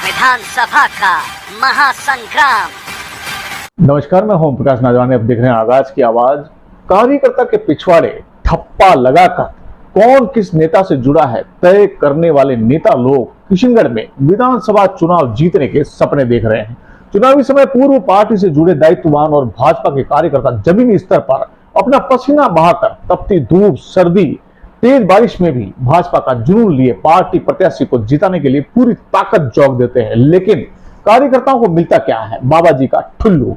विधानसभा का महासंग्राम। नमस्कार, मैं ओम प्रकाश नाजवानी। आप देख रहे हैं आगाज की आवाज। कार्यकर्ता के पिछवाड़े ठप्पा लगाकर कौन किस नेता से जुड़ा है तय करने वाले नेता लोग किशनगढ़ में विधानसभा चुनाव जीतने के सपने देख रहे हैं। चुनावी समय पूर्व पार्टी से जुड़े दायित्ववान और भाजपा के कार्यकर्ता जमीनी स्तर पर अपना पसीना बहाकर तपती धूप, सर्दी, तेज बारिश में भी भाजपा का जुनून लिए पार्टी प्रत्याशी को जिताने के लिए पूरी ताकत झोंक देते हैं। लेकिन कार्यकर्ताओं को मिलता क्या है? बाबा जी का ठुल्लू।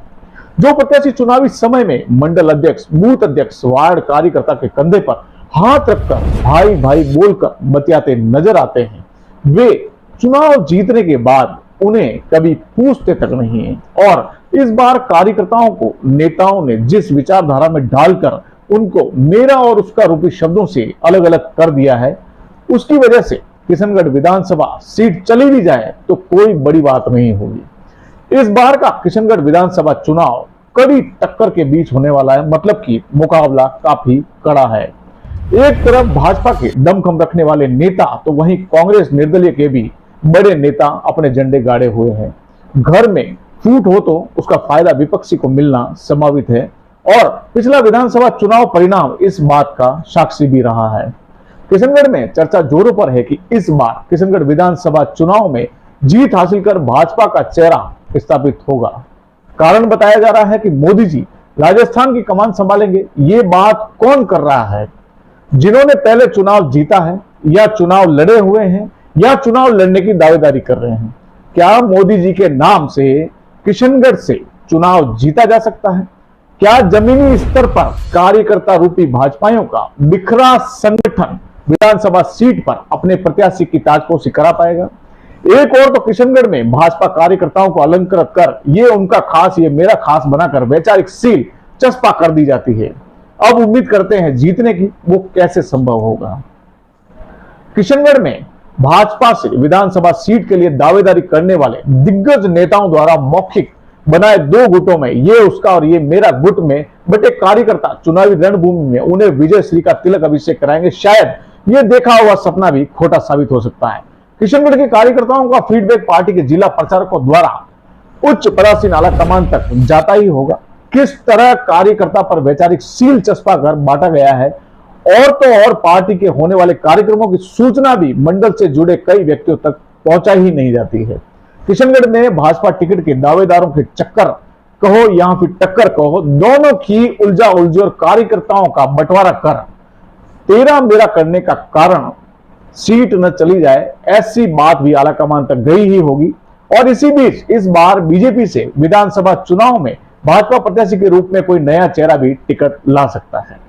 जो प्रत्याशी चुनावी समय में मंडल अध्यक्ष, बूथ अध्यक्ष, वार्ड कार्यकर्ता के कंधे पर हाथ रखकर भाई भाई बोलकर बतियाते नजर आते हैं, वे चुनाव जीतने के बाद उन्हें कभी पूछते तक नहीं है। और इस बार कार्यकर्ताओं को नेताओं ने जिस विचारधारा में डालकर उनको मेरा और उसका रूपी शब्दों से अलग अलग कर दिया है, उसकी वजह से किशनगढ़ विधानसभा सीट चली भी जाए तो कोई बड़ी बात नहीं होगी। इस बार का किशनगढ़ विधानसभा चुनाव कड़ी टक्कर के बीच होने वाला है, मतलब कि मुकाबला काफी कड़ा है। एक तरफ भाजपा के दमखम रखने वाले नेता तो वहीं कांग्रेस निर्दलीय के भी बड़े नेता अपने झंडे गाड़े हुए हैं। घर में फूट हो तो उसका फायदा विपक्षी को मिलना संभावित है और पिछला विधानसभा चुनाव परिणाम इस बात का साक्षी भी रहा है। किशनगढ़ में चर्चा जोरों पर है कि इस बार किशनगढ़ विधानसभा चुनाव में जीत हासिल कर भाजपा का चेहरा स्थापित होगा। कारण बताया जा रहा है कि मोदी जी राजस्थान की कमान संभालेंगे। ये बात कौन कर रहा है? जिन्होंने पहले चुनाव जीता है या चुनाव लड़े हुए हैं या चुनाव लड़ने की दावेदारी कर रहे हैं। क्या मोदी जी के नाम से किशनगढ़ से चुनाव जीता जा सकता है? क्या जमीनी स्तर पर कार्यकर्ता रूपी भाजपाइयों का बिखरा संगठन विधानसभा सीट पर अपने प्रत्याशी की ताजपोशी करा पाएगा? एक और तो किशनगढ़ में भाजपा कार्यकर्ताओं को अलंकृत कर ये उनका खास, ये मेरा खास बनाकर वैचारिक सील चस्पा कर दी जाती है। अब उम्मीद करते हैं जीतने की, वो कैसे संभव होगा? किशनगढ़ में भाजपा से विधानसभा सीट के लिए दावेदारी करने वाले दिग्गज नेताओं द्वारा मौखिक बनाए दो गुटों में, ये उसका और ये मेरा गुट में बटे कार्यकर्ता चुनावी रणभूमि में उन्हें विजय श्री का तिलक अभिषेक कराएंगे। शायद ये देखा हुआ सपना भी खोटा साबित हो सकता है। किशनगढ़ के कार्यकर्ताओं का फीडबैक पार्टी के जिला प्रचारकों द्वारा उच्च पदासी नाला कमान तक जाता ही होगा। किस तरह कार्यकर्ता पर वैचारिक सील चस्पा कर बांटा गया है और तो और पार्टी के होने वाले कार्यक्रमों की सूचना भी मंडल से जुड़े कई व्यक्तियों तक पहुंचा ही नहीं जाती है। किशनगढ़ में भाजपा टिकट के दावेदारों के चक्कर कहो या फिर टक्कर कहो, दोनों की उलझा उलझी और कार्यकर्ताओं का बंटवारा कर तेरा मेरा करने का कारण सीट न चली जाए, ऐसी बात भी आलाकमान तक गई ही होगी। और इसी बीच इस बार बीजेपी से विधानसभा चुनाव में भाजपा प्रत्याशी के रूप में कोई नया चेहरा भी टिकट ला सकता है,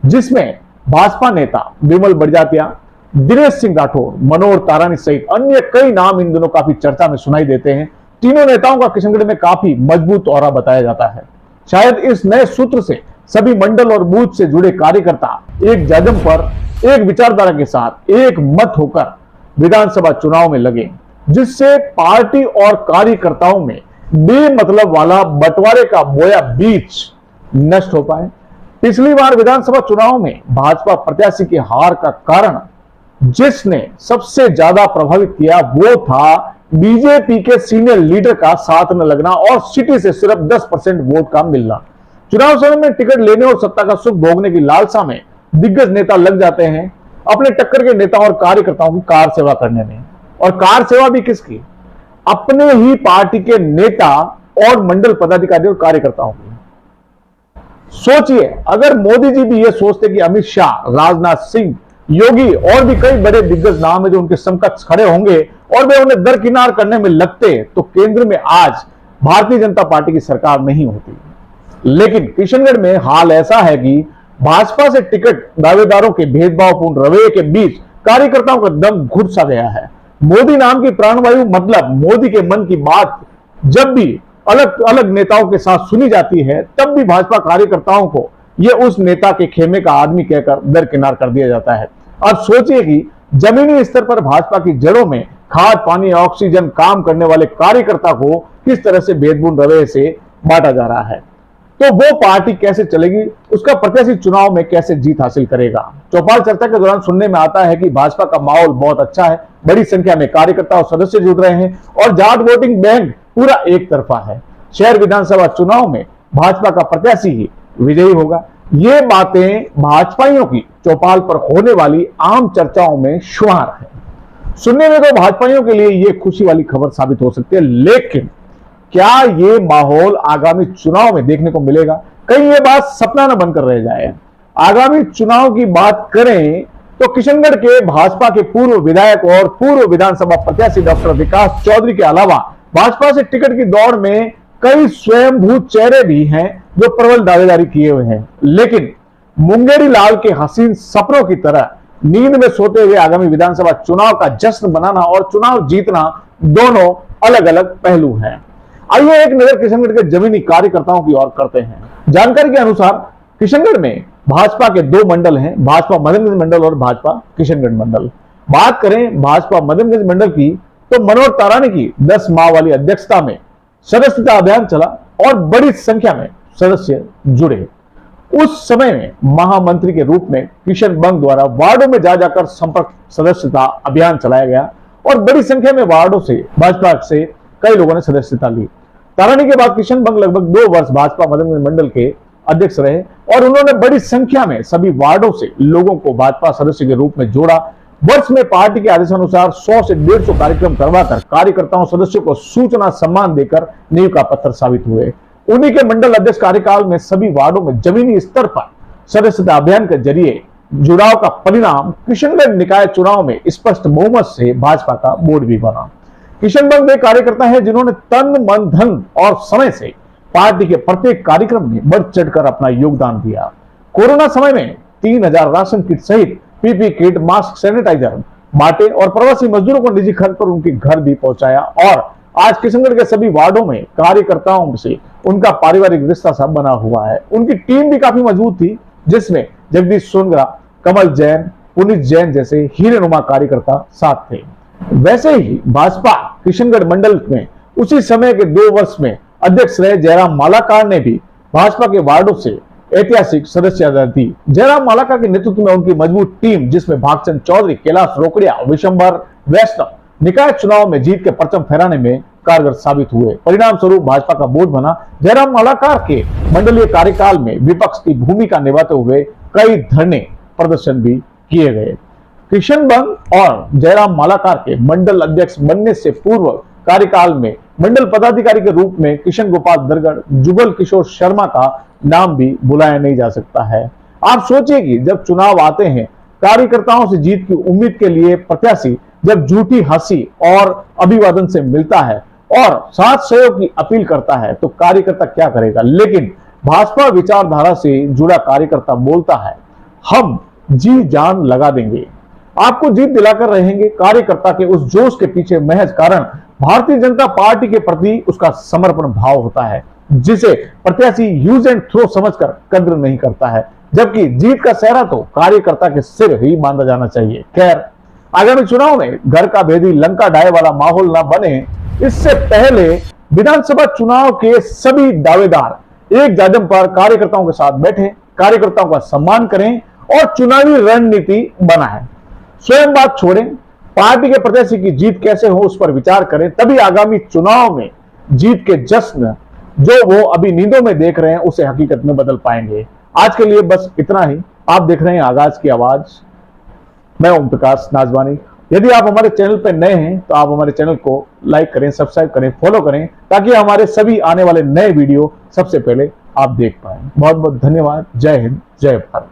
जिसमें भाजपा नेता विमल बड़जात्या, दिनेश सिंह राठौर, मनोहर तारानी सहित अन्य कई नाम इन दिनों काफी चर्चा में सुनाई देते हैं। तीनों नेताओं का किशनगढ़ में काफी मजबूत औरा बताया जाता है। शायद इस नए सूत्र से सभी मंडल और बूथ से जुड़े कार्यकर्ता एक जजम पर, एक विचारधारा के साथ एक मत होकर विधानसभा चुनाव में लगे, जिससे पार्टी और कार्यकर्ताओं में बेमतलब वाला बंटवारे का बोया बीच नष्ट हो पाए। पिछली बार विधानसभा चुनाव में भाजपा प्रत्याशी की हार का कारण जिसने सबसे ज्यादा प्रभावित किया वो था बीजेपी के सीनियर लीडर का साथ न लगना और सिटी से सिर्फ 10% वोट का मिलना। चुनाव समय में टिकट लेने और सत्ता का सुख भोगने की लालसा में दिग्गज नेता लग जाते हैं अपने टक्कर के नेता और कार्यकर्ताओं की कार सेवा करने में। और कार सेवा भी किसकी? अपने ही पार्टी के नेता और मंडल पदाधिकारी और कार्यकर्ताओं की। सोचिए, अगर मोदी जी भी ये सोचते कि अमित शाह, राजनाथ सिंह, योगी और भी कई बड़े दिग्गज नाम है जो उनके समकक्ष खड़े होंगे और वे उन्हें दरकिनार करने में लगते, तो केंद्र में आज भारतीय जनता पार्टी की सरकार नहीं होती। लेकिन किशनगढ़ में हाल ऐसा है कि भाजपा से टिकट दावेदारों के भेदभावपूर्ण रवैये के बीच कार्यकर्ताओं का दम घुट सा गया है। मोदी नाम की प्राणवायु, मतलब मोदी के मन की बात जब भी अलग अलग नेताओं के साथ सुनी जाती है, तब भी भाजपा कार्यकर्ताओं को यह उस नेता के खेमे का आदमी कहकर दरकिनार कर दिया जाता है। अब सोचिए कि जमीनी स्तर पर भाजपा की जड़ों में खाद, पानी, ऑक्सीजन काम करने वाले कार्यकर्ता को किस तरह से भेदभाव रवैये से बांटा जा रहा है, तो वो पार्टी कैसे चलेगी, उसका प्रत्याशी चुनाव में कैसे जीत हासिल करेगा। चौपाल चर्चा के दौरान सुनने में आता है कि भाजपा का माहौल बहुत अच्छा है, बड़ी संख्या में कार्यकर्ता और सदस्य जुड़ रहे हैं और जाट वोटिंग बैंक पूरा एक तरफा है। शहर विधानसभा चुनाव में भाजपा का प्रत्याशी ही विजयी होगा। ये बातें भाजपाइयों की चौपाल पर होने वाली आम चर्चाओं में शुमार है। सुनने में तो भाजपाइयों के लिए ये खुशी वाली खबर साबित हो सकती है, लेकिन क्या ये माहौल आगामी चुनाव में देखने को मिलेगा? कहीं ये बात सपना न बनकर रह जाए। आगामी चुनाव की बात करें तो किशनगढ़ के भाजपा के पूर्व विधायक और पूर्व विधानसभा प्रत्याशी डॉक्टर विकास चौधरी के अलावा भाजपा से टिकट की दौड़ में कई स्वयंभू चेहरे भी हैं जो प्रबल दावेदारी किए हुए हैं, लेकिन मुंगेरी लाल के हसीन सपनों की तरह नींद में सोते हुए आगामी विधानसभा चुनाव का जश्न बनाना और चुनाव जीतना दोनों अलग अलग पहलू हैं। आइए एक नजर किशनगढ़ के जमीनी कार्यकर्ताओं की ओर करते हैं। जानकारी के अनुसार किशनगढ़ में भाजपा के दो मंडल हैं, भाजपा मदनगंज मंडल और भाजपा किशनगढ़ मंडल। बात करें भाजपा मदनगंज मंडल की तो मनोहर तारानी की 10 माह वाली अध्यक्षता में सदस्यता अभियान चला और बड़ी संख्या में सदस्य जुड़े। उस समय में महामंत्री के रूप में किशन बंग द्वारा वार्डों में जा जाकर संपर्क सदस्यता अभियान चलाया गया और बड़ी संख्या में वार्डों से भाजपा से कई लोगों ने सदस्यता ली। तारानी के बाद किशन बंग लगभग 2 वर्ष भाजपा मदनगंज मंडल के अध्यक्ष रहे और उन्होंने बड़ी संख्या में सभी वार्डों से लोगों को भाजपा सदस्य के रूप में जोड़ा। वर्ष में पार्टी के आदेशानुसार 100 से 150 कार्यक्रम करवाकर कार्यकर्ताओं सदस्यों को सूचना सम्मान देकर नींव का पत्थर साबित हुए। उन्हीं के मंडल अध्यक्ष कार्यकाल में सभी वार्डों में जमीनी स्तर पर सदस्यता अभियान के जरिए जुड़ाव का परिणाम किशनगढ़ निकाय चुनाव में स्पष्ट बहुमत से भाजपा का बोर्ड भी बना। किशन बंग वे कार्यकर्ता हैं जिन्होंने तन मन धन और समय से पार्टी के प्रत्येक कार्यक्रम में बढ़ चढ़कर अपना योगदान दिया। कोरोना समय में 3000 राशन किट सहित पीपी किट, मास्क, सैनिटाइजर बांटे और प्रवासी मजदूरों को निजी खर्च पर उनके घर भी पहुंचाया और आज किशनगढ़ के सभी वार्डों में कार्यकर्ताओं से उनका पारिवारिक रिश्ता सा बना हुआ है। उनकी टीम भी काफी मजबूत थी, जिसमें जगदीश सोनगरा, कमल जैन, पुनीत जैन जैसे हीरेनुमा कार्यकर्ता साथ थे। वैसे ही भाजपा किशनगढ़ मंडल में उसी समय के 2 वर्ष में अध्यक्ष रहे जयराम मालाकार ने भी भाजपा के वार्डों से ऐतिहासिक सदस्यता दी। जयराम मालाकार के नेतृत्व में उनकी मजबूत टीम, जिसमें भागचंद चौधरी, कैलाश रोकड़िया, विशंबर वैष्णव निकाय चुनाव में जीत के परचम फहराने में कारगर साबित हुए। परिणाम स्वरूप भाजपा का बोर्ड बना। जयराम मालाकार के मंडलीय कार्यकाल में विपक्ष की भूमिका निभाते हुए कई धरने प्रदर्शन भी किए गए। किशन बंग और जयराम मालाकार के मंडल अध्यक्ष बनने से पूर्व कार्यकाल में मंडल पदाधिकारी के रूप में किशन गोपाल दरगढ़, जुगल किशोर शर्मा का नाम भी बुलाया नहीं जा सकता है। आप सोचिए कि जब चुनाव आते हैं, कार्यकर्ताओं से जीत की उम्मीद के लिए प्रत्याशी जब झूठी हंसी और अभिवादन से मिलता है और साथ सहयोग की अपील करता है तो कार्यकर्ता क्या करेगा? लेकिन भाजपा विचारधारा से जुड़ा कार्यकर्ता बोलता है, हम जी जान लगा देंगे, आपको जीत दिलाकर रहेंगे। कार्यकर्ता के उस जोश के पीछे महज कारण भारतीय जनता पार्टी के प्रति उसका समर्पण भाव होता है, जिसे प्रत्याशी यूज एंड थ्रो समझकर कद्र नहीं करता है, जबकि जीत का सेहरा तो कार्यकर्ता के सिर ही बांधा जाना चाहिए। खैर, आगामी चुनाव में घर का भेदी लंका ढाए वाला माहौल न बने, इससे पहले विधानसभा चुनाव के सभी दावेदार एक जाजम पर कार्यकर्ताओं के साथ बैठे, कार्यकर्ताओं का सम्मान करें और चुनावी रणनीति बनाएं। स्वयं बात छोड़ें, पार्टी के प्रत्याशी की जीत कैसे हो उस पर विचार करें, तभी आगामी चुनाव में जीत के जश्न जो वो अभी नींदों में देख रहे हैं उसे हकीकत में बदल पाएंगे। आज के लिए बस इतना ही। आप देख रहे हैं आगाज की आवाज। मैं ओम प्रकाश नाजवानी। यदि आप हमारे चैनल पर नए हैं तो आप हमारे चैनल को लाइक करें, सब्सक्राइब करें, फॉलो करें, ताकि हमारे सभी आने वाले नए वीडियो सबसे पहले आप देख पाएं। बहुत बहुत धन्यवाद। जय हिंद, जय भारत।